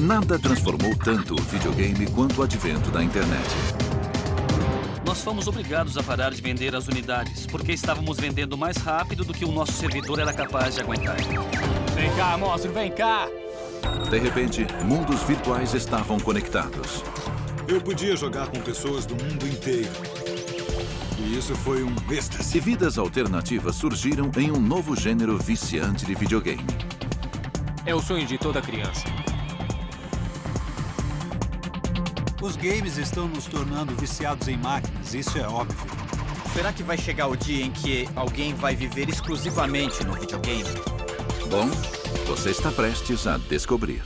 Nada transformou tanto o videogame quanto o advento da internet. Nós fomos obrigados a parar de vender as unidades, porque estávamos vendendo mais rápido do que o nosso servidor era capaz de aguentar. Vem cá, monstro, vem cá! De repente, mundos virtuais estavam conectados. Eu podia jogar com pessoas do mundo inteiro. E isso foi um êxtase. E vidas alternativas surgiram em um novo gênero viciante de videogame. É o sonho de toda criança. Os games estão nos tornando viciados em máquinas, isso é óbvio. Será que vai chegar o dia em que alguém vai viver exclusivamente no videogame? Bom, você está prestes a descobrir.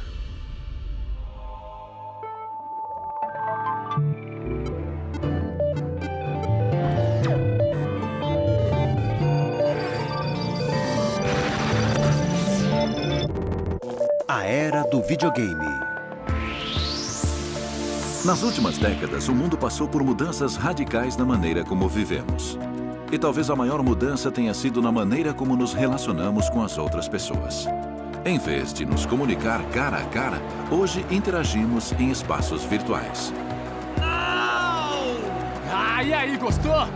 A era do videogame. Nas últimas décadas, o mundo passou por mudanças radicais na maneira como vivemos. E talvez a maior mudança tenha sido na maneira como nos relacionamos com as outras pessoas. Em vez de nos comunicar cara a cara, hoje interagimos em espaços virtuais. Ah, e aí, gostou?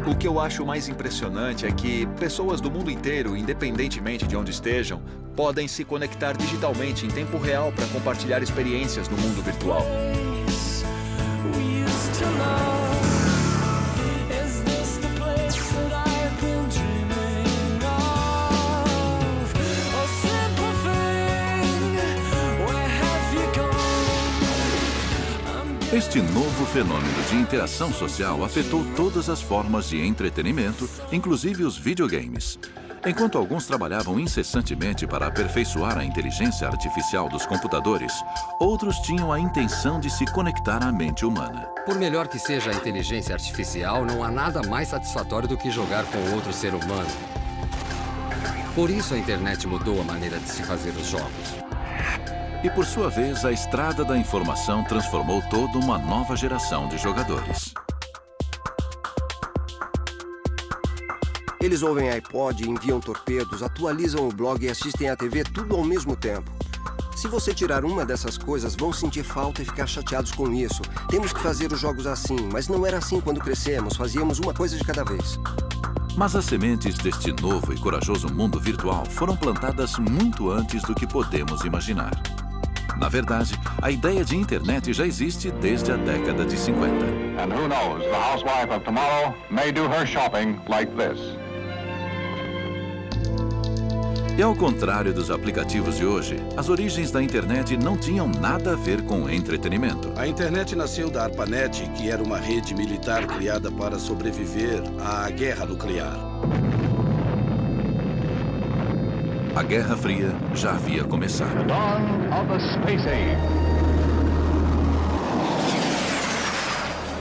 O que eu acho mais impressionante é que pessoas do mundo inteiro, independentemente de onde estejam, podem se conectar digitalmente em tempo real para compartilhar experiências no mundo virtual. Este novo fenômeno de interação social afetou todas as formas de entretenimento, inclusive os videogames. Enquanto alguns trabalhavam incessantemente para aperfeiçoar a inteligência artificial dos computadores, outros tinham a intenção de se conectar à mente humana. Por melhor que seja a inteligência artificial, não há nada mais satisfatório do que jogar com outro ser humano. Por isso a internet mudou a maneira de se fazer os jogos. E por sua vez, a estrada da informação transformou toda uma nova geração de jogadores. Eles ouvem iPod, enviam torpedos, atualizam o blog e assistem à TV tudo ao mesmo tempo. Se você tirar uma dessas coisas, vão sentir falta e ficar chateados com isso. Temos que fazer os jogos assim, mas não era assim quando crescemos. Fazíamos uma coisa de cada vez. Mas as sementes deste novo e corajoso mundo virtual foram plantadas muito antes do que podemos imaginar. Na verdade, a ideia de internet já existe desde a década de 50. And who knows, the housewife of tomorrow may do her shopping like this. E ao contrário dos aplicativos de hoje, as origens da internet não tinham nada a ver com entretenimento. A internet nasceu da ARPANET, que era uma rede militar criada para sobreviver à guerra nuclear. A Guerra Fria já havia começado. Dawn of the Space Age.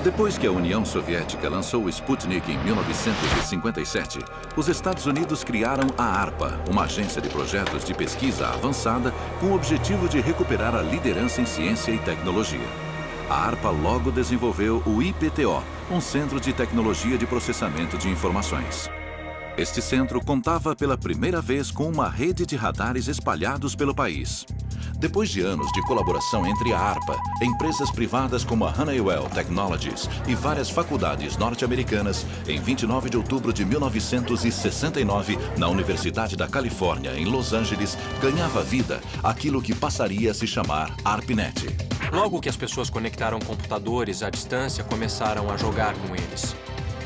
Depois que a União Soviética lançou o Sputnik em 1957, os Estados Unidos criaram a ARPA, uma agência de projetos de pesquisa avançada com o objetivo de recuperar a liderança em ciência e tecnologia. A ARPA logo desenvolveu o IPTO, um centro de tecnologia de processamento de informações. Este centro contava pela primeira vez com uma rede de radares espalhados pelo país. Depois de anos de colaboração entre a ARPA, empresas privadas como a Honeywell Technologies e várias faculdades norte-americanas, em 29 de outubro de 1969, na Universidade da Califórnia, em Los Angeles, ganhava vida aquilo que passaria a se chamar ARPANET. Logo que as pessoas conectaram computadores à distância, começaram a jogar com eles.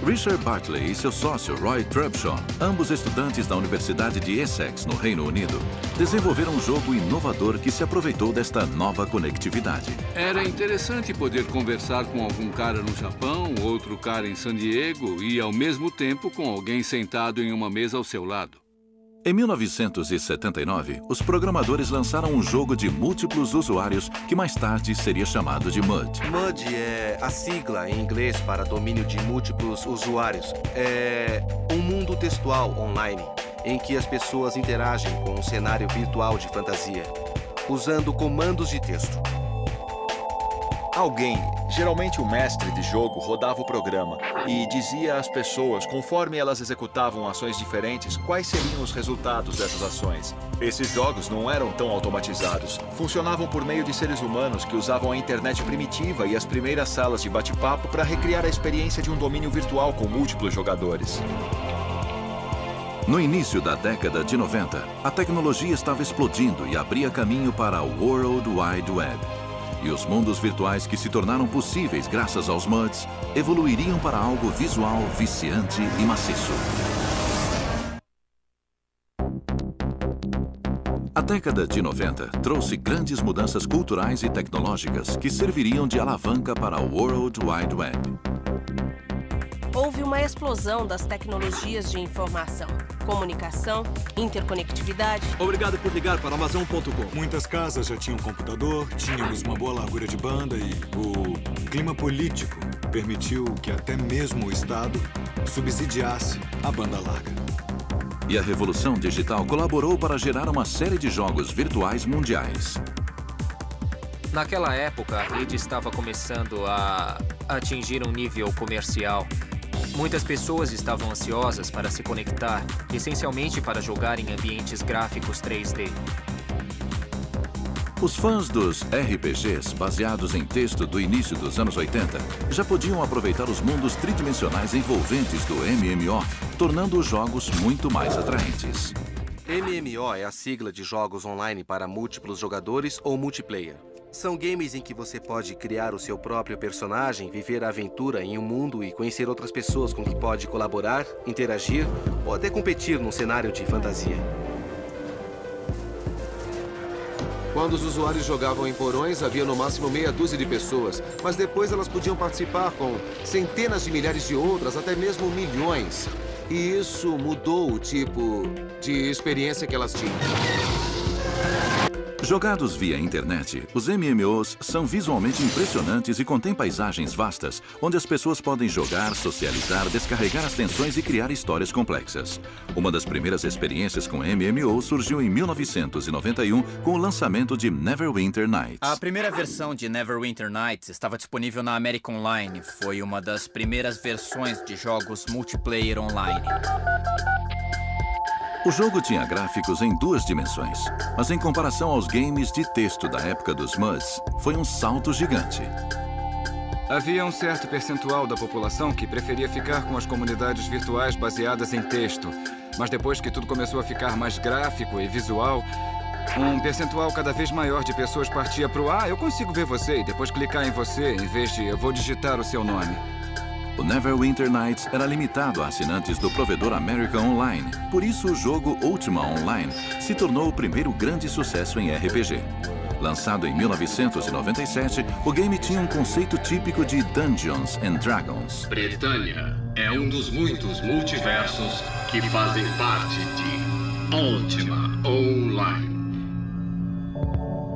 Richard Bartley e seu sócio Roy Trubshaw, ambos estudantes da Universidade de Essex, no Reino Unido, desenvolveram um jogo inovador que se aproveitou desta nova conectividade. Era interessante poder conversar com algum cara no Japão, outro cara em San Diego e, ao mesmo tempo, com alguém sentado em uma mesa ao seu lado. Em 1979, os programadores lançaram um jogo de múltiplos usuários que mais tarde seria chamado de MUD. MUD é a sigla em inglês para domínio de múltiplos usuários. É um mundo textual online em que as pessoas interagem com um cenário virtual de fantasia, usando comandos de texto. Alguém, geralmente o mestre de jogo, rodava o programa e dizia às pessoas, conforme elas executavam ações diferentes, quais seriam os resultados dessas ações. Esses jogos não eram tão automatizados. Funcionavam por meio de seres humanos que usavam a internet primitiva e as primeiras salas de bate-papo para recriar a experiência de um domínio virtual com múltiplos jogadores. No início da década de 90, a tecnologia estava explodindo e abria caminho para o World Wide Web. E os mundos virtuais que se tornaram possíveis graças aos MUDs evoluiriam para algo visual, viciante e maciço. A década de 90 trouxe grandes mudanças culturais e tecnológicas que serviriam de alavanca para o World Wide Web. Houve uma explosão das tecnologias de informação, comunicação, interconectividade. Obrigado por ligar para Amazon.com. Muitas casas já tinham computador, tínhamos uma boa largura de banda e o clima político permitiu que até mesmo o Estado subsidiasse a banda larga. E a revolução digital colaborou para gerar uma série de jogos virtuais mundiais. Naquela época, a rede estava começando a atingir um nível comercial. Muitas pessoas estavam ansiosas para se conectar, essencialmente para jogar em ambientes gráficos 3D. Os fãs dos RPGs baseados em texto do início dos anos 80 já podiam aproveitar os mundos tridimensionais envolventes do MMO, tornando os jogos muito mais atraentes. MMO é a sigla de jogos online para múltiplos jogadores ou multiplayer. São games em que você pode criar o seu próprio personagem, viver a aventura em um mundo e conhecer outras pessoas com que pode colaborar, interagir ou até competir num cenário de fantasia. Quando os usuários jogavam em porões, havia no máximo meia dúzia de pessoas, mas depois elas podiam participar com centenas de milhares de outras, até mesmo milhões. E isso mudou o tipo de experiência que elas tinham. Jogados via internet, os MMOs são visualmente impressionantes e contêm paisagens vastas, onde as pessoas podem jogar, socializar, descarregar as tensões e criar histórias complexas. Uma das primeiras experiências com MMO surgiu em 1991 com o lançamento de Neverwinter Nights. A primeira versão de Neverwinter Nights estava disponível na American Online. Foi uma das primeiras versões de jogos multiplayer online. O jogo tinha gráficos em 2 dimensões, mas em comparação aos games de texto da época dos MUDs, foi um salto gigante. Havia um certo percentual da população que preferia ficar com as comunidades virtuais baseadas em texto, mas depois que tudo começou a ficar mais gráfico e visual, um percentual cada vez maior de pessoas partia para o eu consigo ver você e depois clicar em você em vez de eu vou digitar o seu nome. O Neverwinter Nights era limitado a assinantes do provedor American Online. Por isso, o jogo Ultima Online se tornou o primeiro grande sucesso em RPG. Lançado em 1997, o game tinha um conceito típico de Dungeons and Dragons. Britânia é um dos muitos multiversos que fazem parte de Ultima Online.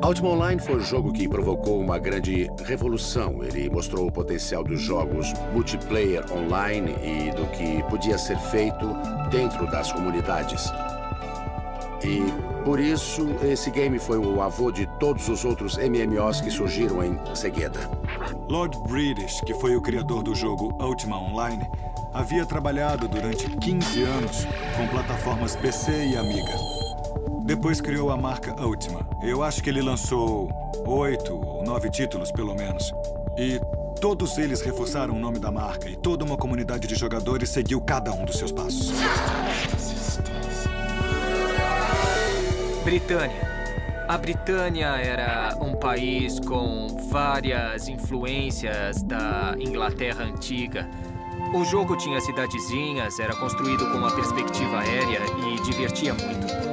Ultima Online foi o jogo que provocou uma grande revolução. Ele mostrou o potencial dos jogos multiplayer online e do que podia ser feito dentro das comunidades. E, por isso, esse game foi o avô de todos os outros MMOs que surgiram em seguida. Lord British, que foi o criador do jogo Ultima Online, havia trabalhado durante 15 anos com plataformas PC e Amiga. Depois criou a marca Ultima. Eu acho que ele lançou 8 ou 9 títulos, pelo menos. E todos eles reforçaram o nome da marca e toda uma comunidade de jogadores seguiu cada um dos seus passos. Britânia. A Britânia era um país com várias influências da Inglaterra antiga. O jogo tinha cidadezinhas, era construído com uma perspectiva aérea e divertia muito.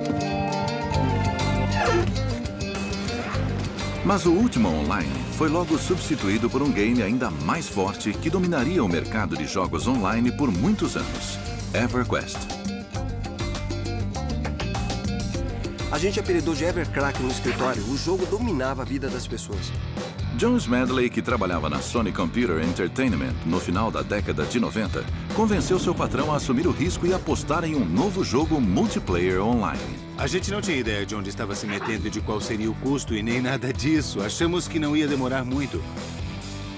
Mas o Ultima Online foi logo substituído por um game ainda mais forte que dominaria o mercado de jogos online por muitos anos: EverQuest. A gente apelidou de EverCrack no escritório. O jogo dominava a vida das pessoas. John Smedley, que trabalhava na Sony Computer Entertainment no final da década de 90, convenceu seu patrão a assumir o risco e apostar em um novo jogo multiplayer online. A gente não tinha ideia de onde estava se metendo e de qual seria o custo e nem nada disso. Achamos que não ia demorar muito.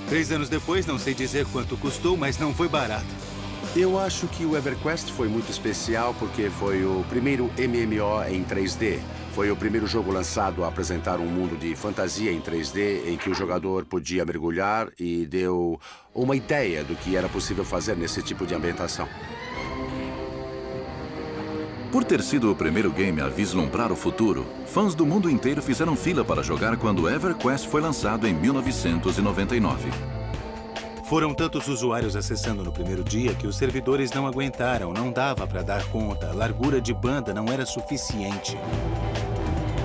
3 anos depois, não sei dizer quanto custou, mas não foi barato. Eu acho que o EverQuest foi muito especial porque foi o primeiro MMO em 3D. Foi o primeiro jogo lançado a apresentar um mundo de fantasia em 3D em que o jogador podia mergulhar e deu uma ideia do que era possível fazer nesse tipo de ambientação. Por ter sido o primeiro game a vislumbrar o futuro, fãs do mundo inteiro fizeram fila para jogar quando EverQuest foi lançado em 1999. Foram tantos usuários acessando no primeiro dia que os servidores não aguentaram, não dava para dar conta, a largura de banda não era suficiente.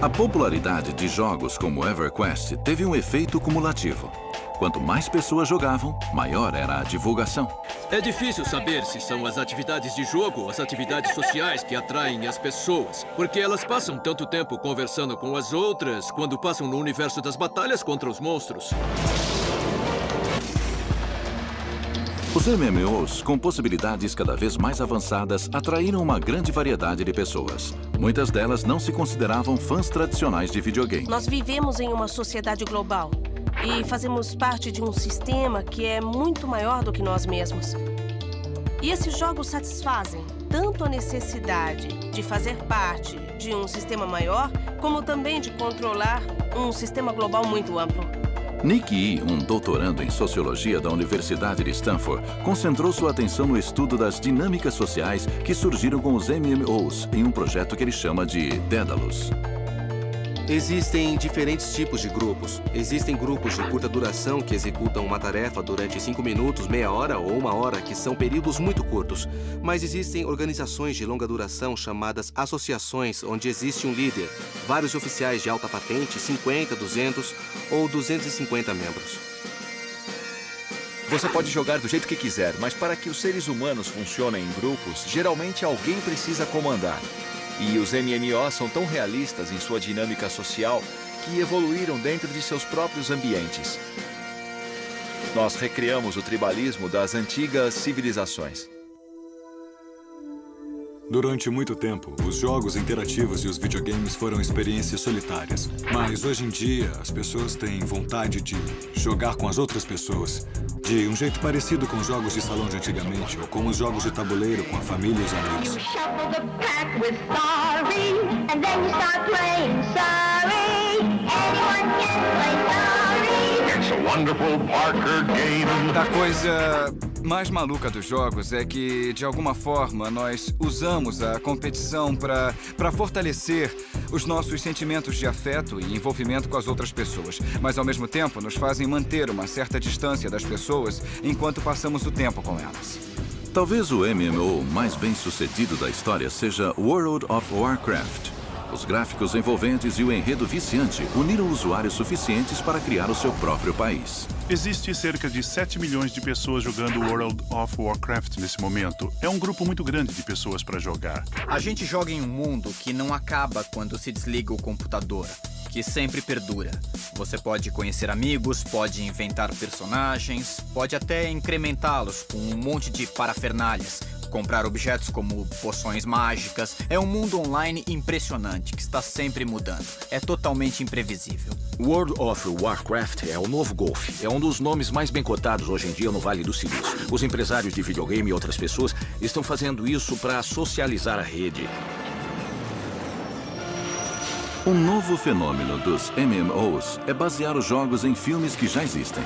A popularidade de jogos como EverQuest teve um efeito cumulativo. Quanto mais pessoas jogavam, maior era a divulgação. É difícil saber se são as atividades de jogo ou as atividades sociais que atraem as pessoas, porque elas passam tanto tempo conversando com as outras quando passam no universo das batalhas contra os monstros. Os MMOs, com possibilidades cada vez mais avançadas, atraíram uma grande variedade de pessoas. Muitas delas não se consideravam fãs tradicionais de videogame. Nós vivemos em uma sociedade global e fazemos parte de um sistema que é muito maior do que nós mesmos. E esses jogos satisfazem tanto a necessidade de fazer parte de um sistema maior, como também de controlar um sistema global muito amplo. Nick Yee, um doutorando em Sociologia da Universidade de Stanford, concentrou sua atenção no estudo das dinâmicas sociais que surgiram com os MMOs em um projeto que ele chama de Dédalus. Existem diferentes tipos de grupos. Existem grupos de curta duração que executam uma tarefa durante 5 minutos, meia hora ou 1 hora, que são períodos muito curtos. Mas existem organizações de longa duração chamadas associações, onde existe um líder, vários oficiais de alta patente, 50, 200 ou 250 membros. Você pode jogar do jeito que quiser, mas para que os seres humanos funcionem em grupos, geralmente alguém precisa comandar. E os MMOs são tão realistas em sua dinâmica social que evoluíram dentro de seus próprios ambientes. Nós recriamos o tribalismo das antigas civilizações. Durante muito tempo, os jogos interativos e os videogames foram experiências solitárias. Mas hoje em dia, as pessoas têm vontade de jogar com as outras pessoas. De um jeito parecido com os jogos de salão de antigamente, ou com os jogos de tabuleiro com a família e os amigos. A coisa mais maluca dos jogos é que, de alguma forma, nós usamos a competição para fortalecer os nossos sentimentos de afeto e envolvimento com as outras pessoas, mas, ao mesmo tempo, nos fazem manter uma certa distância das pessoas enquanto passamos o tempo com elas. Talvez o MMO mais bem-sucedido da história seja World of Warcraft. Os gráficos envolventes e o enredo viciante uniram usuários suficientes para criar o seu próprio país. Existe cerca de 7 milhões de pessoas jogando World of Warcraft nesse momento. É um grupo muito grande de pessoas para jogar. A gente joga em um mundo que não acaba quando se desliga o computador, que sempre perdura. Você pode conhecer amigos, pode inventar personagens, pode até incrementá-los com um monte de parafernálias, comprar objetos como poções mágicas. É um mundo online impressionante, que está sempre mudando. É totalmente imprevisível. World of Warcraft é o novo Golf. É um dos nomes mais bem cotados hoje em dia no Vale do Silício. Os empresários de videogame e outras pessoas estão fazendo isso para socializar a rede. Um novo fenômeno dos MMOs é basear os jogos em filmes que já existem.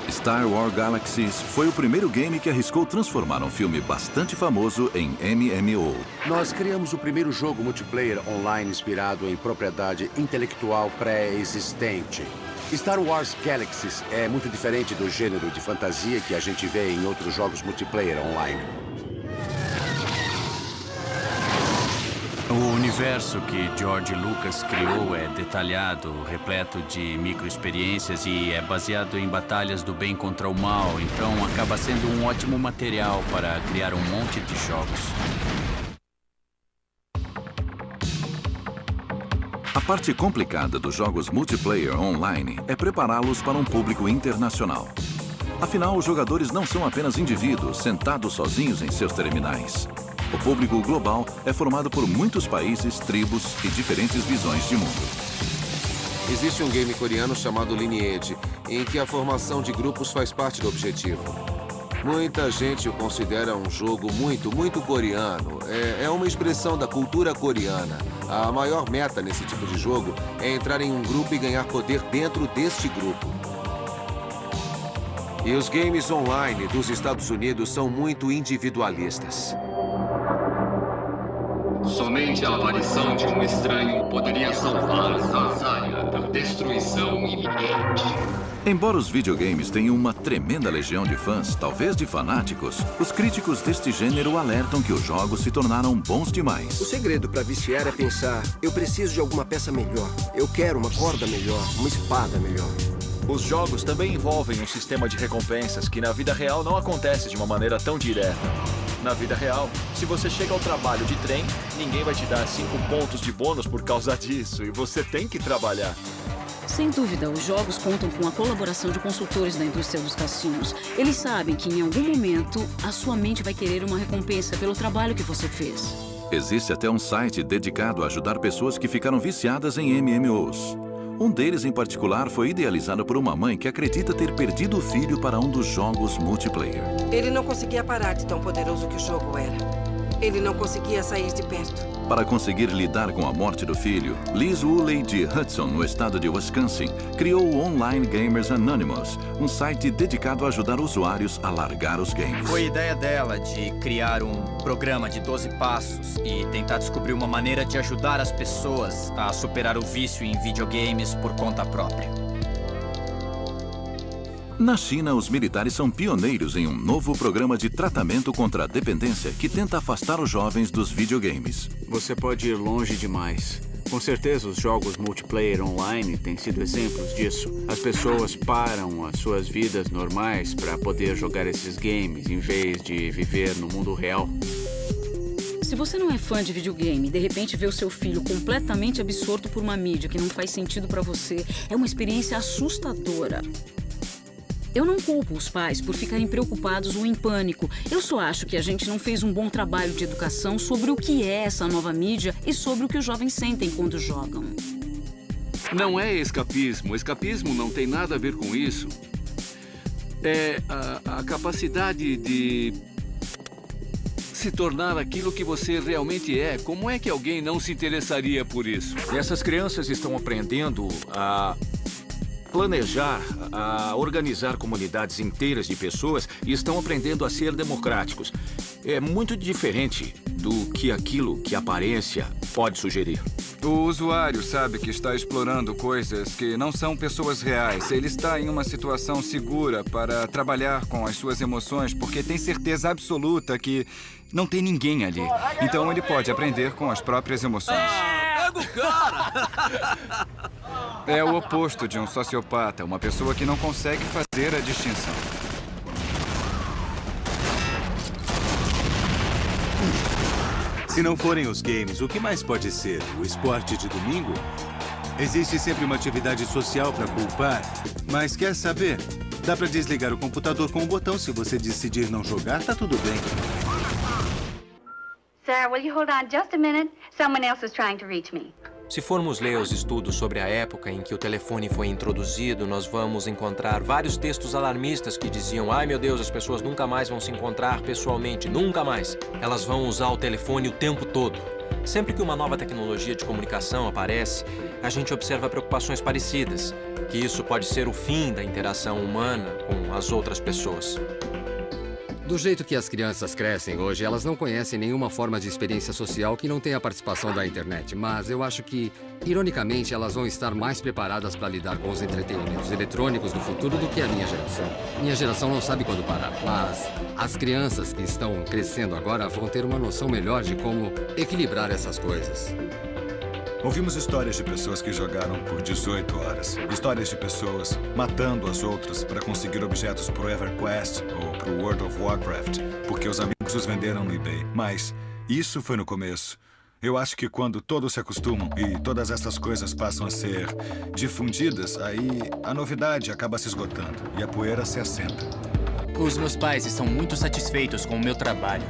Star Wars Galaxies foi o primeiro game que arriscou transformar um filme bastante famoso em MMO. Nós criamos o primeiro jogo multiplayer online inspirado em propriedade intelectual pré-existente. Star Wars Galaxies é muito diferente do gênero de fantasia que a gente vê em outros jogos multiplayer online. O universo que George Lucas criou é detalhado, repleto de microexperiências e é baseado em batalhas do bem contra o mal, então acaba sendo um ótimo material para criar um monte de jogos. A parte complicada dos jogos multiplayer online é prepará-los para um público internacional. Afinal, os jogadores não são apenas indivíduos sentados sozinhos em seus terminais. O público global é formado por muitos países, tribos e diferentes visões de mundo. Existe um game coreano chamado Lineage, em que a formação de grupos faz parte do objetivo. Muita gente o considera um jogo muito coreano. É uma expressão da cultura coreana. A maior meta nesse tipo de jogo é entrar em um grupo e ganhar poder dentro deste grupo. E os games online dos Estados Unidos são muito individualistas. Somente a aparição de um estranho poderia salvar Zanzaya da destruição iminente. Embora os videogames tenham uma tremenda legião de fãs, talvez de fanáticos, os críticos deste gênero alertam que os jogos se tornaram bons demais. O segredo para viciar é pensar, eu preciso de alguma peça melhor. Eu quero uma corda melhor, uma espada melhor. Os jogos também envolvem um sistema de recompensas que na vida real não acontece de uma maneira tão direta. Na vida real, se você chega ao trabalho de trem, ninguém vai te dar 5 pontos de bônus por causa disso, e você tem que trabalhar. Sem dúvida, os jogos contam com a colaboração de consultores da indústria dos cassinos. Eles sabem que em algum momento a sua mente vai querer uma recompensa pelo trabalho que você fez. Existe até um site dedicado a ajudar pessoas que ficaram viciadas em MMOs. Um deles, em particular, foi idealizado por uma mãe que acredita ter perdido o filho para um dos jogos multiplayer. Ele não conseguia parar de tão poderoso que o jogo era. Ele não conseguia sair de perto. Para conseguir lidar com a morte do filho, Liz Woolley de Hudson, no estado de Wisconsin, criou o Online Gamers Anonymous, um site dedicado a ajudar usuários a largar os games. Foi ideia dela de criar um programa de 12 passos e tentar descobrir uma maneira de ajudar as pessoas a superar o vício em videogames por conta própria. Na China, os militares são pioneiros em um novo programa de tratamento contra a dependência que tenta afastar os jovens dos videogames. Você pode ir longe demais. Com certeza, os jogos multiplayer online têm sido exemplos disso. As pessoas param as suas vidas normais para poder jogar esses games, em vez de viver no mundo real. Se você não é fã de videogame e de repente vê o seu filho completamente absorto por uma mídia que não faz sentido para você, é uma experiência assustadora. Eu não culpo os pais por ficarem preocupados ou em pânico. Eu só acho que a gente não fez um bom trabalho de educação sobre o que é essa nova mídia e sobre o que os jovens sentem quando jogam. Não é escapismo. Escapismo não tem nada a ver com isso. É a capacidade de se tornar aquilo que você realmente é. Como é que alguém não se interessaria por isso? Essas crianças estão aprendendo a planejar, a organizar comunidades inteiras de pessoas e estão aprendendo a ser democráticos. É muito diferente do que aquilo que a aparência pode sugerir. O usuário sabe que está explorando coisas que não são pessoas reais. Ele está em uma situação segura para trabalhar com as suas emoções porque tem certeza absoluta que não tem ninguém ali. Então ele pode aprender com as próprias emoções. Pega o cara! É o oposto de um sociopata, uma pessoa que não consegue fazer a distinção. Se não forem os games, o que mais pode ser? O esporte de domingo? Existe sempre uma atividade social para culpar, mas quer saber? Dá para desligar o computador com um botão. Se você decidir não jogar, tá tudo bem. Sir, will you hold on just a minute? Someone else is trying to reach me. Se formos ler os estudos sobre a época em que o telefone foi introduzido, nós vamos encontrar vários textos alarmistas que diziam: ai meu Deus, as pessoas nunca mais vão se encontrar pessoalmente, nunca mais. Elas vão usar o telefone o tempo todo. Sempre que uma nova tecnologia de comunicação aparece, a gente observa preocupações parecidas, que isso pode ser o fim da interação humana com as outras pessoas. Do jeito que as crianças crescem hoje, elas não conhecem nenhuma forma de experiência social que não tenha a participação da internet. Mas eu acho que, ironicamente, elas vão estar mais preparadas para lidar com os entretenimentos eletrônicos do futuro do que a minha geração. Minha geração não sabe quando parar, mas as crianças que estão crescendo agora vão ter uma noção melhor de como equilibrar essas coisas. Ouvimos histórias de pessoas que jogaram por 18 horas. Histórias de pessoas matando as outras para conseguir objetos pro EverQuest ou pro World of Warcraft, porque os amigos os venderam no eBay. Mas isso foi no começo. Eu acho que quando todos se acostumam e todas essas coisas passam a ser difundidas, aí a novidade acaba se esgotando e a poeira se assenta. Os meus pais estão muito satisfeitos com o meu trabalho.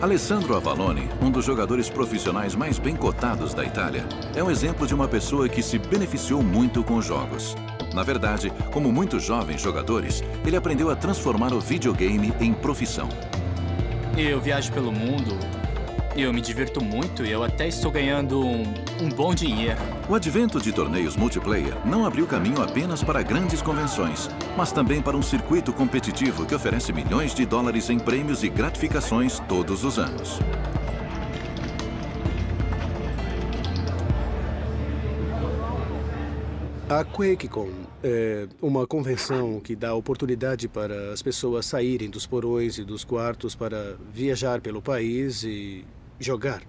Alessandro Avalone, um dos jogadores profissionais mais bem cotados da Itália, é um exemplo de uma pessoa que se beneficiou muito com os jogos. Na verdade, como muitos jovens jogadores, ele aprendeu a transformar o videogame em profissão. Eu viajo pelo mundo, eu me divirto muito e eu até estou ganhando um bom dinheiro. O advento de torneios multiplayer não abriu caminho apenas para grandes convenções, mas também para um circuito competitivo que oferece milhões de dólares em prêmios e gratificações todos os anos. A QuakeCon é uma convenção que dá oportunidade para as pessoas saírem dos porões e dos quartos para viajar pelo país e jogar.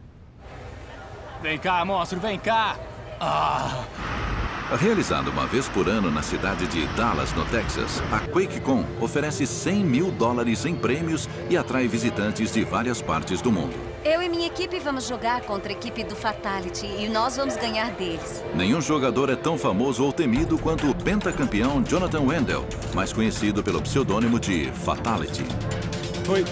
Vem cá, monstro, vem cá! Ah! Realizada uma vez por ano na cidade de Dallas, no Texas, a QuakeCon oferece 100 mil dólares em prêmios e atrai visitantes de várias partes do mundo. Eu e minha equipe vamos jogar contra a equipe do Fatality e nós vamos ganhar deles. Nenhum jogador é tão famoso ou temido quanto o pentacampeão Jonathan Wendell, mais conhecido pelo pseudônimo de Fatality. Oi.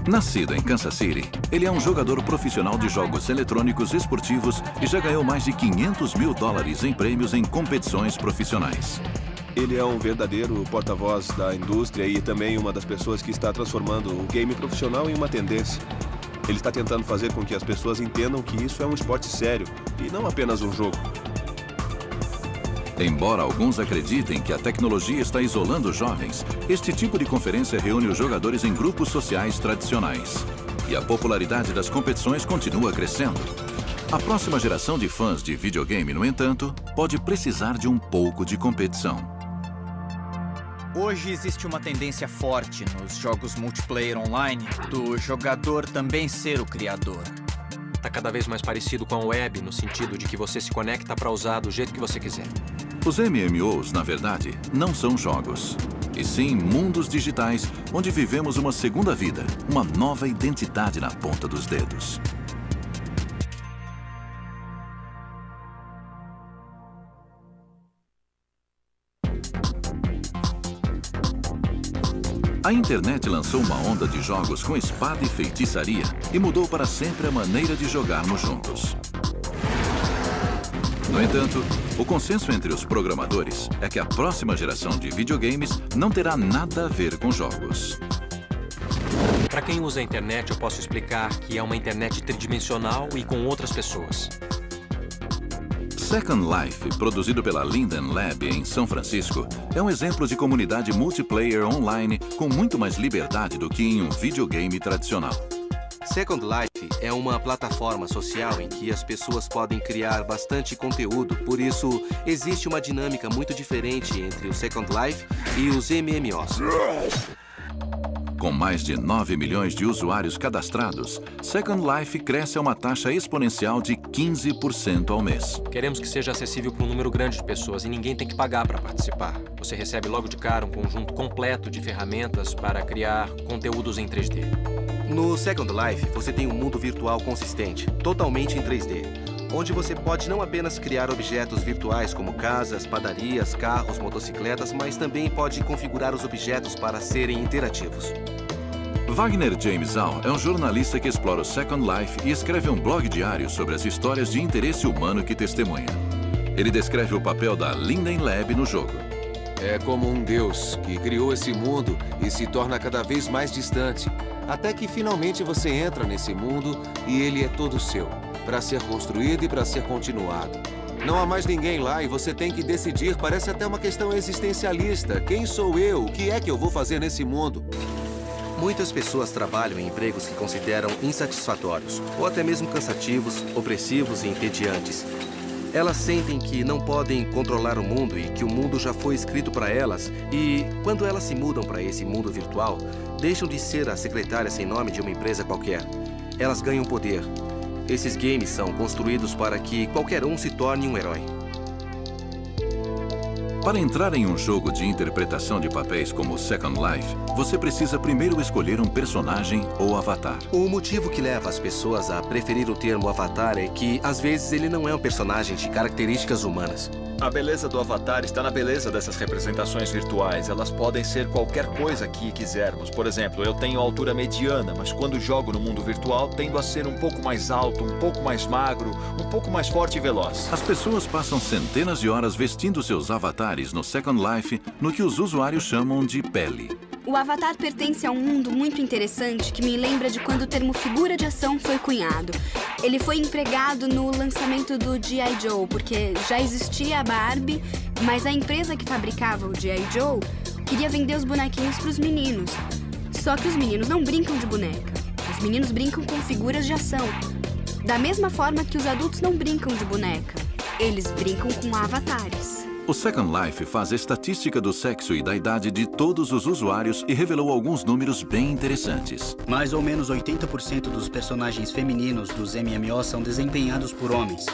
Nascido em Kansas City, ele é um jogador profissional de jogos eletrônicos esportivos e já ganhou mais de 500 mil dólares em prêmios em competições profissionais. Ele é um verdadeiro porta-voz da indústria e também uma das pessoas que está transformando o game profissional em uma tendência. Ele está tentando fazer com que as pessoas entendam que isso é um esporte sério e não apenas um jogo. Embora alguns acreditem que a tecnologia está isolando os jovens, este tipo de conferência reúne os jogadores em grupos sociais tradicionais. E a popularidade das competições continua crescendo. A próxima geração de fãs de videogame, no entanto, pode precisar de um pouco de competição. Hoje existe uma tendência forte nos jogos multiplayer online do jogador também ser o criador. Tá cada vez mais parecido com a web, no sentido de que você se conecta para usar do jeito que você quiser. Os MMOs, na verdade, não são jogos, e sim mundos digitais onde vivemos uma segunda vida, uma nova identidade na ponta dos dedos. A internet lançou uma onda de jogos com espada e feitiçaria e mudou para sempre a maneira de jogarmos juntos. No entanto, o consenso entre os programadores é que a próxima geração de videogames não terá nada a ver com jogos. Para quem usa a internet, eu posso explicar que é uma internet tridimensional e com outras pessoas. Second Life, produzido pela Linden Lab em São Francisco, é um exemplo de comunidade multiplayer online com muito mais liberdade do que em um videogame tradicional. Second Life é uma plataforma social em que as pessoas podem criar bastante conteúdo, por isso existe uma dinâmica muito diferente entre o Second Life e os MMOs. Com mais de 9 milhões de usuários cadastrados, Second Life cresce a uma taxa exponencial de 15% ao mês. Queremos que seja acessível para um número grande de pessoas e ninguém tem que pagar para participar. Você recebe logo de cara um conjunto completo de ferramentas para criar conteúdos em 3D. No Second Life, você tem um mundo virtual consistente, totalmente em 3D, onde você pode não apenas criar objetos virtuais como casas, padarias, carros, motocicletas, mas também pode configurar os objetos para serem interativos. Wagner James Al é um jornalista que explora o Second Life e escreve um blog diário sobre as histórias de interesse humano que testemunha. Ele descreve o papel da Linden Lab no jogo. É como um deus que criou esse mundo e se torna cada vez mais distante, até que finalmente você entra nesse mundo e ele é todo seu, para ser construído e para ser continuado. Não há mais ninguém lá e você tem que decidir, parece até uma questão existencialista. Quem sou eu? O que é que eu vou fazer nesse mundo? Muitas pessoas trabalham em empregos que consideram insatisfatórios, ou até mesmo cansativos, opressivos e entediantes. Elas sentem que não podem controlar o mundo e que o mundo já foi escrito para elas. E quando elas se mudam para esse mundo virtual, deixam de ser a secretária sem nome de uma empresa qualquer. Elas ganham poder. Esses games são construídos para que qualquer um se torne um herói. Para entrar em um jogo de interpretação de papéis como Second Life, você precisa primeiro escolher um personagem ou avatar. O motivo que leva as pessoas a preferir o termo avatar é que, às vezes, ele não é um personagem de características humanas. A beleza do avatar está na beleza dessas representações virtuais. Elas podem ser qualquer coisa que quisermos. Por exemplo, eu tenho altura mediana, mas quando jogo no mundo virtual, tendo a ser um pouco mais alto, um pouco mais magro, um pouco mais forte e veloz. As pessoas passam centenas de horas vestindo seus avatares no Second Life, no que os usuários chamam de pele. O Avatar pertence a um mundo muito interessante que me lembra de quando o termo figura de ação foi cunhado. Ele foi empregado no lançamento do G.I. Joe, porque já existia a Barbie, mas a empresa que fabricava o G.I. Joe queria vender os bonequinhos para os meninos. Só que os meninos não brincam de boneca. Os meninos brincam com figuras de ação. Da mesma forma que os adultos não brincam de boneca. Eles brincam com avatares. O Second Life faz estatística do sexo e da idade de todos os usuários e revelou alguns números bem interessantes. Mais ou menos 80% dos personagens femininos dos MMO são desempenhados por homens.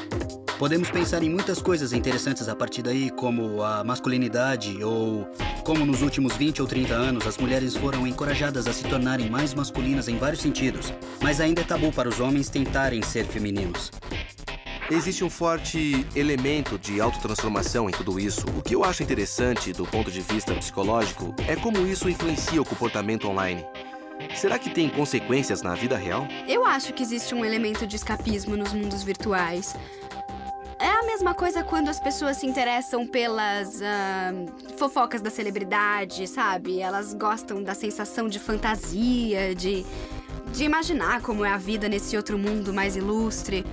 Podemos pensar em muitas coisas interessantes a partir daí, como a masculinidade ou como nos últimos 20 ou 30 anos as mulheres foram encorajadas a se tornarem mais masculinas em vários sentidos, mas ainda é tabu para os homens tentarem ser femininos. Existe um forte elemento de autotransformação em tudo isso. O que eu acho interessante do ponto de vista psicológico é como isso influencia o comportamento online. Será que tem consequências na vida real? Eu acho que existe um elemento de escapismo nos mundos virtuais. É a mesma coisa quando as pessoas se interessam pelas fofocas da celebridade, sabe? Elas gostam da sensação de fantasia, de imaginar como é a vida nesse outro mundo mais ilustre.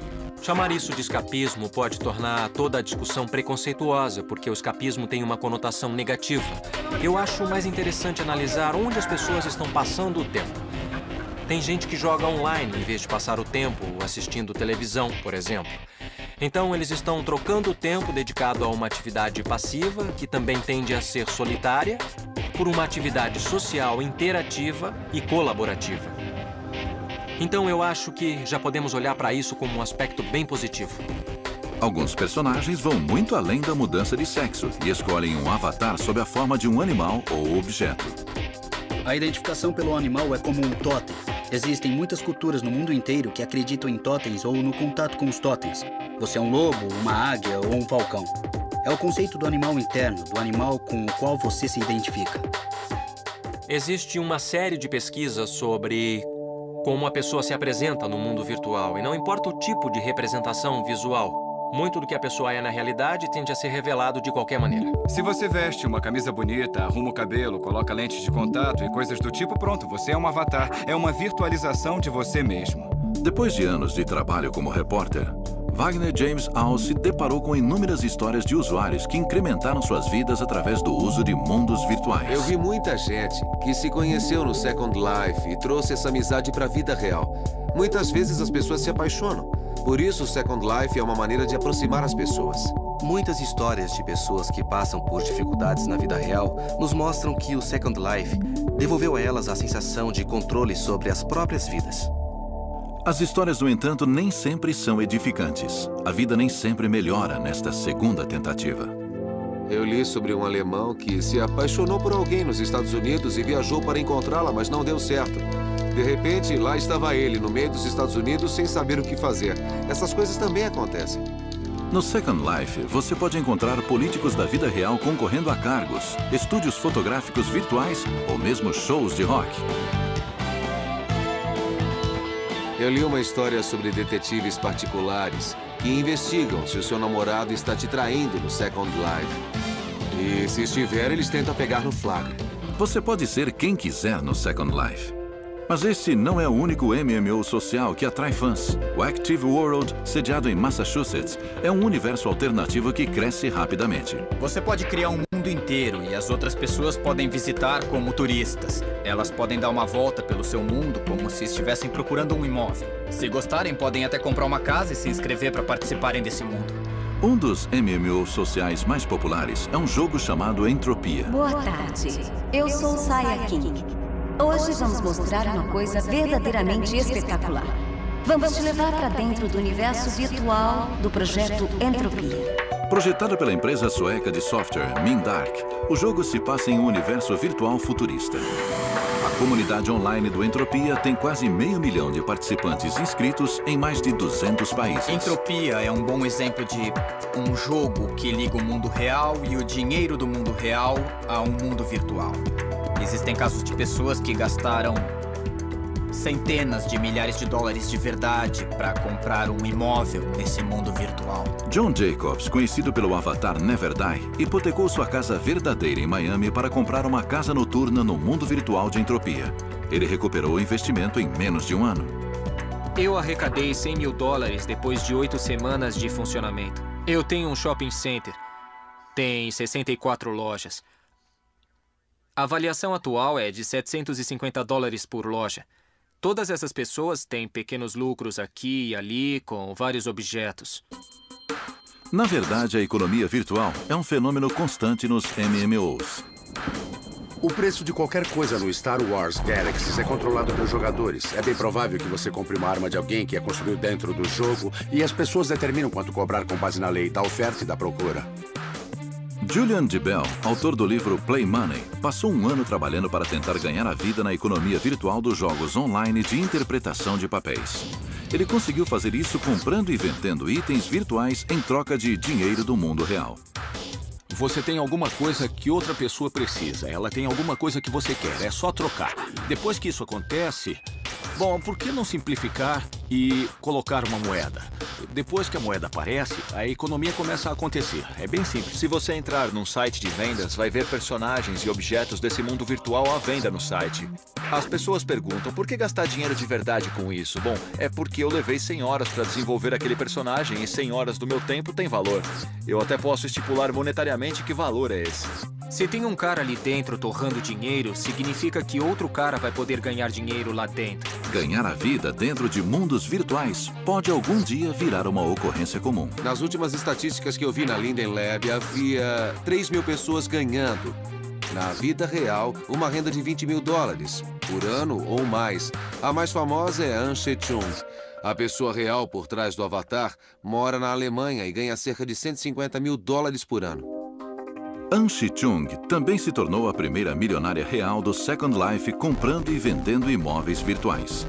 Chamar isso de escapismo pode tornar toda a discussão preconceituosa, porque o escapismo tem uma conotação negativa. Eu acho mais interessante analisar onde as pessoas estão passando o tempo. Tem gente que joga online em vez de passar o tempo assistindo televisão, por exemplo. Então, eles estão trocando o tempo dedicado a uma atividade passiva, que também tende a ser solitária, por uma atividade social interativa e colaborativa. Então eu acho que já podemos olhar para isso como um aspecto bem positivo. Alguns personagens vão muito além da mudança de sexo e escolhem um avatar sob a forma de um animal ou objeto. A identificação pelo animal é como um totem. Existem muitas culturas no mundo inteiro que acreditam em totens ou no contato com os totens. Você é um lobo, uma águia ou um falcão. É o conceito do animal interno, do animal com o qual você se identifica. Existe uma série de pesquisas sobre como a pessoa se apresenta no mundo virtual, e não importa o tipo de representação visual. Muito do que a pessoa é na realidade tende a ser revelado de qualquer maneira. Se você veste uma camisa bonita, arruma o cabelo, coloca lentes de contato e coisas do tipo, pronto, você é um avatar. É uma virtualização de você mesmo. Depois de anos de trabalho como repórter, Wagner James Au se deparou com inúmeras histórias de usuários que incrementaram suas vidas através do uso de mundos virtuais. Eu vi muita gente que se conheceu no Second Life e trouxe essa amizade para a vida real. Muitas vezes as pessoas se apaixonam. Por isso, o Second Life é uma maneira de aproximar as pessoas. Muitas histórias de pessoas que passam por dificuldades na vida real nos mostram que o Second Life devolveu a elas a sensação de controle sobre as próprias vidas. As histórias, no entanto, nem sempre são edificantes. A vida nem sempre melhora nesta segunda tentativa. Eu li sobre um alemão que se apaixonou por alguém nos Estados Unidos e viajou para encontrá-la, mas não deu certo. De repente, lá estava ele, no meio dos Estados Unidos, sem saber o que fazer. Essas coisas também acontecem. No Second Life, você pode encontrar políticos da vida real concorrendo a cargos, estúdios fotográficos virtuais ou mesmo shows de rock. Eu li uma história sobre detetives particulares que investigam se o seu namorado está te traindo no Second Life. E se estiver, eles tentam pegar no flagra. Você pode ser quem quiser no Second Life. Mas este não é o único MMO social que atrai fãs. O Active World, sediado em Massachusetts, é um universo alternativo que cresce rapidamente. Você pode criar um mundo inteiro e as outras pessoas podem visitar como turistas. Elas podem dar uma volta pelo seu mundo como se estivessem procurando um imóvel. Se gostarem, podem até comprar uma casa e se inscrever para participarem desse mundo. Um dos MMO sociais mais populares é um jogo chamado Entropia. Boa tarde. Eu sou Saya King. Hoje vamos mostrar uma coisa verdadeiramente espetacular. Vamos te levar para dentro do universo virtual do projeto Entropia. Projetado pela empresa sueca de software Mindark, o jogo se passa em um universo virtual futurista. A A comunidade online do Entropia tem quase 500 mil de participantes inscritos em mais de 200 países. Entropia é um bom exemplo de um jogo que liga o mundo real e o dinheiro do mundo real a um mundo virtual. Existem casos de pessoas que gastaram centenas de milhares de dólares de verdade para comprar um imóvel nesse mundo virtual. John Jacobs, conhecido pelo avatar Never Die, hipotecou sua casa verdadeira em Miami para comprar uma casa noturna no mundo virtual de Entropia. Ele recuperou o investimento em menos de um ano. Eu arrecadei 100 mil dólares depois de 8 semanas de funcionamento. Eu tenho um shopping center. Tem 64 lojas. A avaliação atual é de 750 dólares por loja. Todas essas pessoas têm pequenos lucros aqui e ali com vários objetos. Na verdade, a economia virtual é um fenômeno constante nos MMOs. O preço de qualquer coisa no Star Wars Galaxies é controlado pelos jogadores. É bem provável que você compre uma arma de alguém que é construído dentro do jogo e as pessoas determinam quanto cobrar com base na lei da oferta e da procura. Julian DeBell, autor do livro Play Money, passou um ano trabalhando para tentar ganhar a vida na economia virtual dos jogos online de interpretação de papéis. Ele conseguiu fazer isso comprando e vendendo itens virtuais em troca de dinheiro do mundo real. Você tem alguma coisa que outra pessoa precisa. Ela tem alguma coisa que você quer. É só trocar. Depois que isso acontece... Bom, por que não simplificar e colocar uma moeda? Depois que a moeda aparece, a economia começa a acontecer. É bem simples. Se você entrar num site de vendas, vai ver personagens e objetos desse mundo virtual à venda no site. As pessoas perguntam, por que gastar dinheiro de verdade com isso? Bom, é porque eu levei 100 horas para desenvolver aquele personagem e 100 horas do meu tempo tem valor. Eu até posso estipular monetariamente que valor é esse. Se tem um cara ali dentro torrando dinheiro, significa que outro cara vai poder ganhar dinheiro lá dentro. Ganhar a vida dentro de mundos virtuais pode algum dia virar uma ocorrência comum. Nas últimas estatísticas que eu vi na Linden Lab, havia 3 mil pessoas ganhando, na vida real, uma renda de 20 mil dólares por ano ou mais. A mais famosa é An She-chung. A pessoa real por trás do avatar mora na Alemanha e ganha cerca de 150 mil dólares por ano. An She-chung também se tornou a primeira milionária real do Second Life comprando e vendendo imóveis virtuais.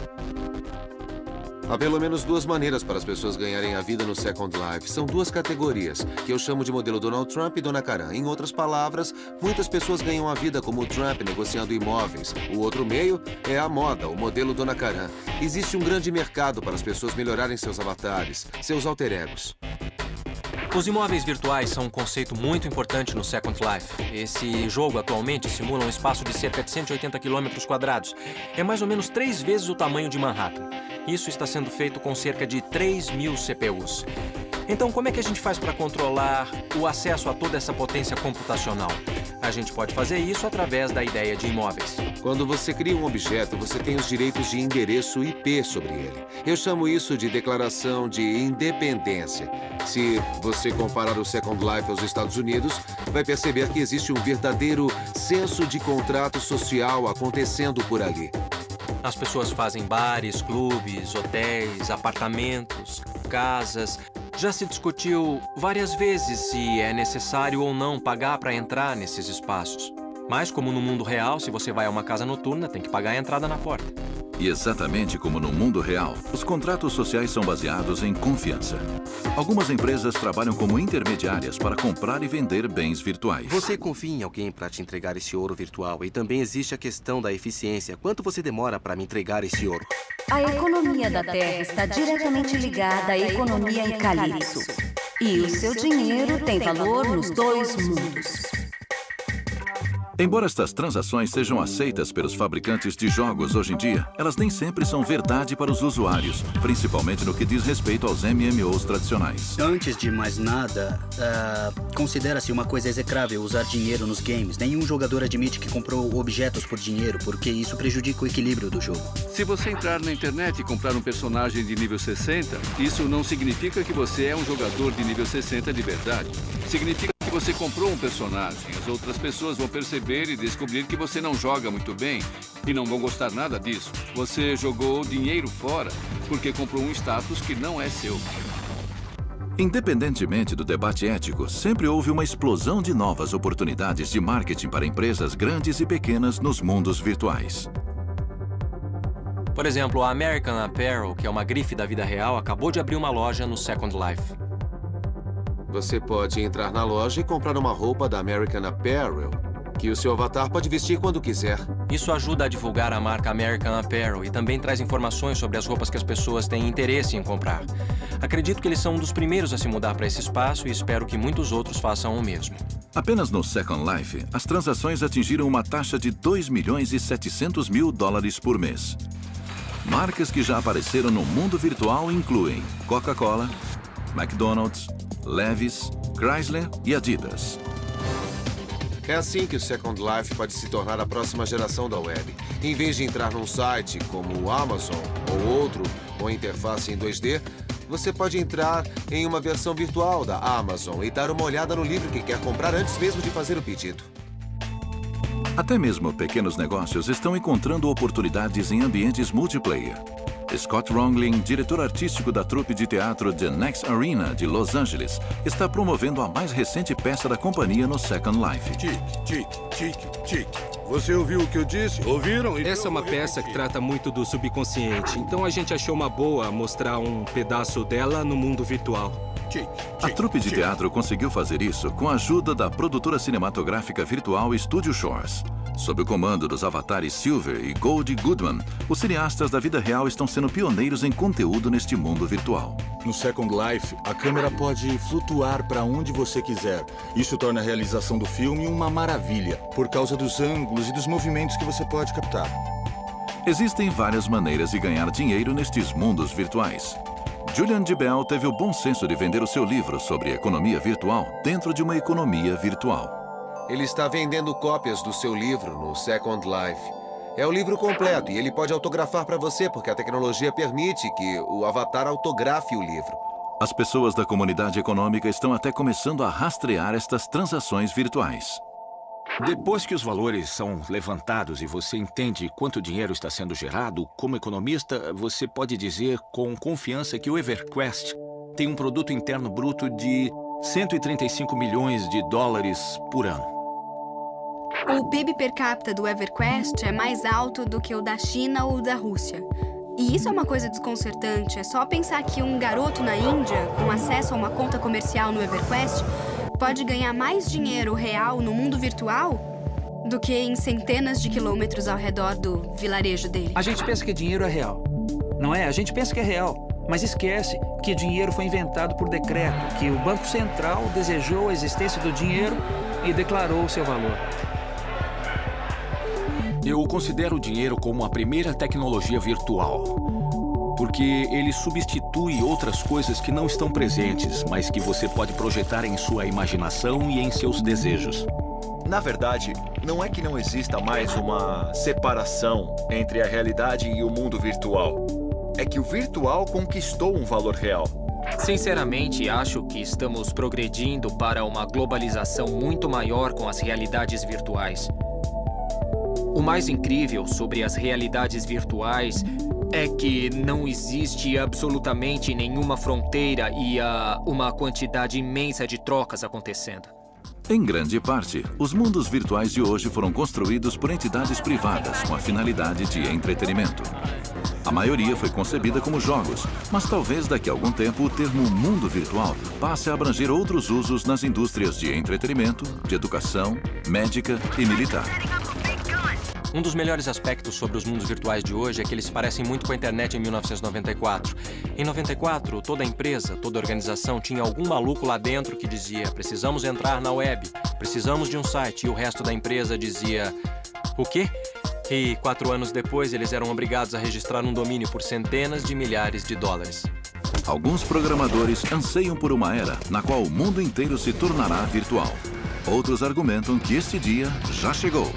Há pelo menos 2 maneiras para as pessoas ganharem a vida no Second Life. São 2 categorias, que eu chamo de modelo Donald Trump e Dona Karan. Em outras palavras, muitas pessoas ganham a vida como o Trump negociando imóveis. O outro meio é a moda, o modelo Dona Karan. Existe um grande mercado para as pessoas melhorarem seus avatares, seus alter egos. Os imóveis virtuais são um conceito muito importante no Second Life. Esse jogo atualmente simula um espaço de cerca de 180 km². É mais ou menos 3 vezes o tamanho de Manhattan. Isso está sendo feito com cerca de 3.000 CPUs. Então, como é que a gente faz para controlar o acesso a toda essa potência computacional? A gente pode fazer isso através da ideia de imóveis. Quando você cria um objeto, você tem os direitos de endereço IP sobre ele. Eu chamo isso de declaração de independência. Se você comparar o Second Life aos Estados Unidos, vai perceber que existe um verdadeiro senso de contrato social acontecendo por ali. As pessoas fazem bares, clubes, hotéis, apartamentos, casas. Já se discutiu várias vezes se é necessário ou não pagar para entrar nesses espaços. Mas, como no mundo real, se você vai a uma casa noturna, tem que pagar a entrada na porta. E exatamente como no mundo real, os contratos sociais são baseados em confiança. Algumas empresas trabalham como intermediárias para comprar e vender bens virtuais. Você confia em alguém para te entregar esse ouro virtual e também existe a questão da eficiência. Quanto você demora para me entregar esse ouro? A economia da Terra está diretamente ligada à economia em Calypso. E o seu dinheiro tem valor nos 2 mundos. Embora estas transações sejam aceitas pelos fabricantes de jogos hoje em dia, elas nem sempre são verdade para os usuários, principalmente no que diz respeito aos MMOs tradicionais. Antes de mais nada, considera-se uma coisa execrável usar dinheiro nos games. Nenhum jogador admite que comprou objetos por dinheiro, porque isso prejudica o equilíbrio do jogo. Se você entrar na internet e comprar um personagem de nível 60, isso não significa que você é um jogador de nível 60 de verdade. Significa que você comprou um personagem. As outras pessoas vão perceber e descobrir que você não joga muito bem e não vão gostar nada disso. Você jogou dinheiro fora porque comprou um status que não é seu. Independentemente do debate ético, sempre houve uma explosão de novas oportunidades de marketing para empresas grandes e pequenas nos mundos virtuais. Por exemplo, a American Apparel, que é uma grife da vida real, acabou de abrir uma loja no Second Life. Você pode entrar na loja e comprar uma roupa da American Apparel, que o seu avatar pode vestir quando quiser. Isso ajuda a divulgar a marca American Apparel e também traz informações sobre as roupas que as pessoas têm interesse em comprar. Acredito que eles são um dos primeiros a se mudar para esse espaço e espero que muitos outros façam o mesmo. Apenas no Second Life, as transações atingiram uma taxa de 2.700.000 dólares por mês. Marcas que já apareceram no mundo virtual incluem Coca-Cola, McDonald's, Levi's, Chrysler e Adidas. É assim que o Second Life pode se tornar a próxima geração da web. Em vez de entrar num site como o Amazon ou outro, com interface em 2D, você pode entrar em uma versão virtual da Amazon e dar uma olhada no livro que quer comprar antes mesmo de fazer o pedido. Até mesmo pequenos negócios estão encontrando oportunidades em ambientes multiplayer. Scott Ronglin, diretor artístico da trupe de teatro The Next Arena de Los Angeles, está promovendo a mais recente peça da companhia no Second Life. Tic. Você ouviu o que eu disse? Ouviram? Essa é uma peça que trata muito do subconsciente, então a gente achou uma boa mostrar um pedaço dela no mundo virtual. A trupe de teatro conseguiu fazer isso com a ajuda da produtora cinematográfica virtual Studio Shores. Sob o comando dos avatares Silver e Goldie Goodman, os cineastas da vida real estão sendo pioneiros em conteúdo neste mundo virtual. No Second Life, a câmera pode flutuar para onde você quiser. Isso torna a realização do filme uma maravilha, por causa dos ângulos e dos movimentos que você pode captar. Existem várias maneiras de ganhar dinheiro nestes mundos virtuais. Julian DeBell teve o bom senso de vender o seu livro sobre economia virtual dentro de uma economia virtual. Ele está vendendo cópias do seu livro no Second Life. É o livro completo e ele pode autografar para você porque a tecnologia permite que o avatar autografe o livro. As pessoas da comunidade econômica estão até começando a rastrear estas transações virtuais. Depois que os valores são levantados e você entende quanto dinheiro está sendo gerado, como economista, você pode dizer com confiança que o EverQuest tem um produto interno bruto de 135 milhões de dólares por ano. O PIB per capita do EverQuest é mais alto do que o da China ou da Rússia. E isso é uma coisa desconcertante. É só pensar que um garoto na Índia, com acesso a uma conta comercial no EverQuest, pode ganhar mais dinheiro real no mundo virtual do que em centenas de quilômetros ao redor do vilarejo dele. A gente pensa que dinheiro é real, não é? A gente pensa que é real, mas esquece que dinheiro foi inventado por decreto, que o Banco Central desejou a existência do dinheiro e declarou o seu valor. Eu considero o dinheiro como a primeira tecnologia virtual, porque ele substitui outras coisas que não estão presentes, mas que você pode projetar em sua imaginação e em seus desejos. Na verdade, não é que não exista mais uma separação entre a realidade e o mundo virtual. É que o virtual conquistou um valor real. Sinceramente, acho que estamos progredindo para uma globalização muito maior com as realidades virtuais. O mais incrível sobre as realidades virtuais é que não existe absolutamente nenhuma fronteira e há uma quantidade imensa de trocas acontecendo. Em grande parte, os mundos virtuais de hoje foram construídos por entidades privadas com a finalidade de entretenimento. A maioria foi concebida como jogos, mas talvez daqui a algum tempo o termo mundo virtual passe a abranger outros usos nas indústrias de entretenimento, de educação, médica e militar. Um dos melhores aspectos sobre os mundos virtuais de hoje é que eles se parecem muito com a internet em 1994. Em 94, toda empresa, toda organização tinha algum maluco lá dentro que dizia: precisamos entrar na web, precisamos de um site, e o resto da empresa dizia: o quê? E 4 anos depois, eles eram obrigados a registrar um domínio por centenas de milhares de dólares. Alguns programadores anseiam por uma era na qual o mundo inteiro se tornará virtual. Outros argumentam que este dia já chegou.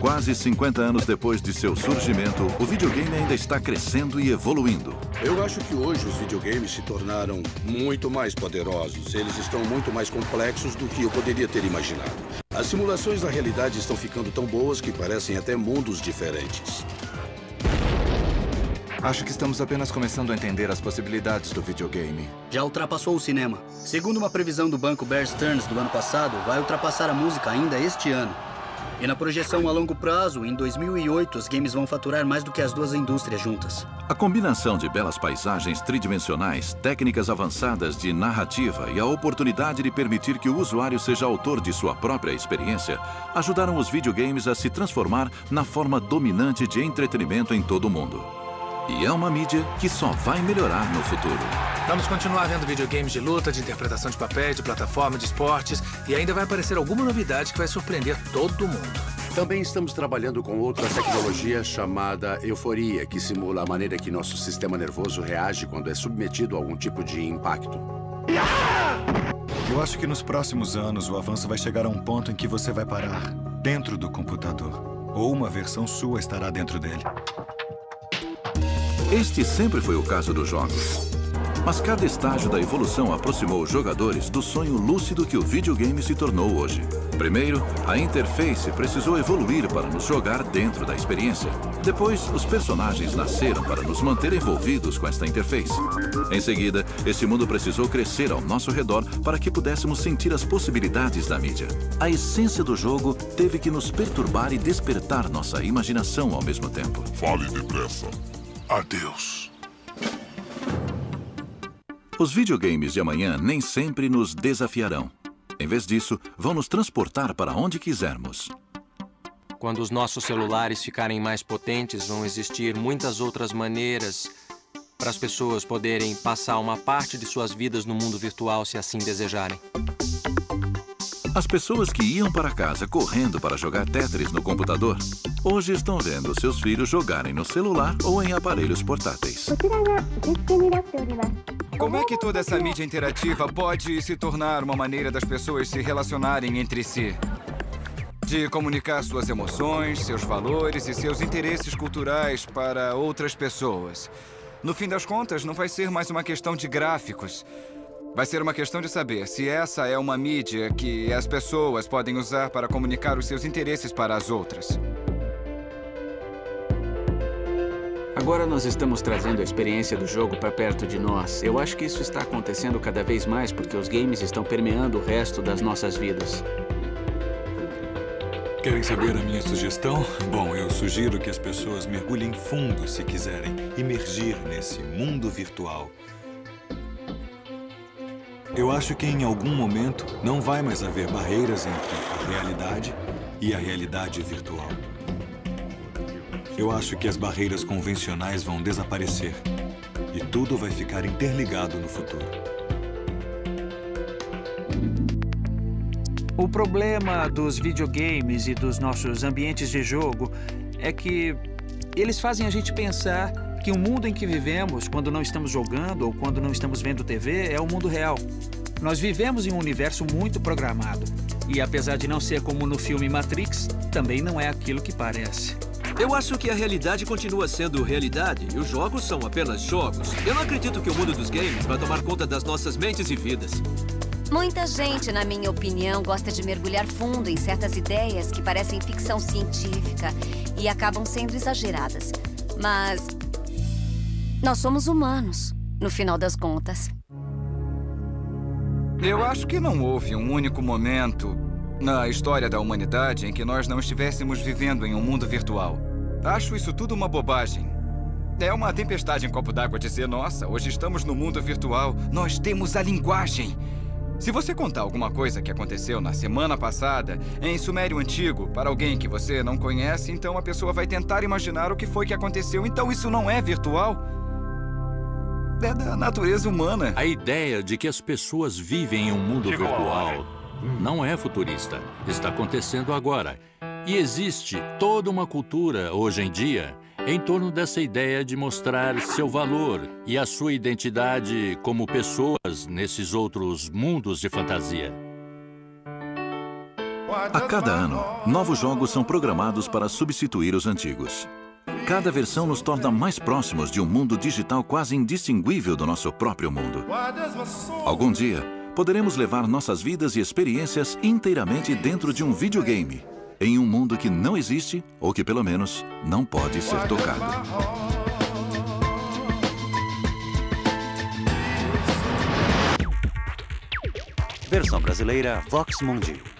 Quase 50 anos depois de seu surgimento, o videogame ainda está crescendo e evoluindo. Eu acho que hoje os videogames se tornaram muito mais poderosos. Eles estão muito mais complexos do que eu poderia ter imaginado. As simulações da realidade estão ficando tão boas que parecem até mundos diferentes. Acho que estamos apenas começando a entender as possibilidades do videogame. Já ultrapassou o cinema. Segundo uma previsão do banco Bear Stearns do ano passado, vai ultrapassar a música ainda este ano. E na projeção a longo prazo, em 2008, os games vão faturar mais do que as duas indústrias juntas. A combinação de belas paisagens tridimensionais, técnicas avançadas de narrativa e a oportunidade de permitir que o usuário seja autor de sua própria experiência ajudaram os videogames a se transformar na forma dominante de entretenimento em todo o mundo. E é uma mídia que só vai melhorar no futuro. Vamos continuar vendo videogames de luta, de interpretação de papéis, de plataforma, de esportes, e ainda vai aparecer alguma novidade que vai surpreender todo mundo. Também estamos trabalhando com outra tecnologia chamada euforia, que simula a maneira que nosso sistema nervoso reage quando é submetido a algum tipo de impacto. Eu acho que nos próximos anos o avanço vai chegar a um ponto em que você vai parar dentro do computador, ou uma versão sua estará dentro dele. Este sempre foi o caso dos jogos. Mas cada estágio da evolução aproximou os jogadores do sonho lúcido que o videogame se tornou hoje. Primeiro, a interface precisou evoluir para nos jogar dentro da experiência. Depois, os personagens nasceram para nos manter envolvidos com esta interface. Em seguida, esse mundo precisou crescer ao nosso redor para que pudéssemos sentir as possibilidades da mídia. A essência do jogo teve que nos perturbar e despertar nossa imaginação ao mesmo tempo. Fale depressa. Adeus. Os videogames de amanhã nem sempre nos desafiarão. Em vez disso, vão nos transportar para onde quisermos. Quando os nossos celulares ficarem mais potentes, vão existir muitas outras maneiras para as pessoas poderem passar uma parte de suas vidas no mundo virtual, se assim desejarem. As pessoas que iam para casa correndo para jogar Tetris no computador, hoje estão vendo seus filhos jogarem no celular ou em aparelhos portáteis. Como é que toda essa mídia interativa pode se tornar uma maneira das pessoas se relacionarem entre si? De comunicar suas emoções, seus valores e seus interesses culturais para outras pessoas. No fim das contas, não vai ser mais uma questão de gráficos. Vai ser uma questão de saber se essa é uma mídia que as pessoas podem usar para comunicar os seus interesses para as outras. Agora nós estamos trazendo a experiência do jogo para perto de nós. Eu acho que isso está acontecendo cada vez mais porque os games estão permeando o resto das nossas vidas. Querem saber a minha sugestão? Bom, eu sugiro que as pessoas mergulhem fundo se quiserem imergir nesse mundo virtual. Eu acho que em algum momento não vai mais haver barreiras entre a realidade e a realidade virtual. Eu acho que as barreiras convencionais vão desaparecer e tudo vai ficar interligado no futuro. O problema dos videogames e dos nossos ambientes de jogo é que eles fazem a gente pensar que o mundo em que vivemos, quando não estamos jogando ou quando não estamos vendo TV, é o mundo real. Nós vivemos em um universo muito programado. E apesar de não ser como no filme Matrix, também não é aquilo que parece. Eu acho que a realidade continua sendo realidade e os jogos são apenas jogos. Eu não acredito que o mundo dos games vai tomar conta das nossas mentes e vidas. Muita gente, na minha opinião, gosta de mergulhar fundo em certas ideias que parecem ficção científica e acabam sendo exageradas. Mas nós somos humanos, no final das contas. Eu acho que não houve um único momento na história da humanidade em que nós não estivéssemos vivendo em um mundo virtual. Acho isso tudo uma bobagem. É uma tempestade em copo d'água dizer, nossa, hoje estamos no mundo virtual, nós temos a linguagem. Se você contar alguma coisa que aconteceu na semana passada, em Sumério Antigo, para alguém que você não conhece, então a pessoa vai tentar imaginar o que foi que aconteceu. Então isso não é virtual. É da natureza humana. A ideia de que as pessoas vivem em um mundo virtual não é futurista. Está acontecendo agora. E existe toda uma cultura, hoje em dia, em torno dessa ideia de mostrar seu valor e a sua identidade como pessoas nesses outros mundos de fantasia. A cada ano, novos jogos são programados para substituir os antigos. Cada versão nos torna mais próximos de um mundo digital quase indistinguível do nosso próprio mundo. Algum dia, poderemos levar nossas vidas e experiências inteiramente dentro de um videogame, em um mundo que não existe ou que, pelo menos, não pode ser tocado. Versão brasileira Vox Mundi.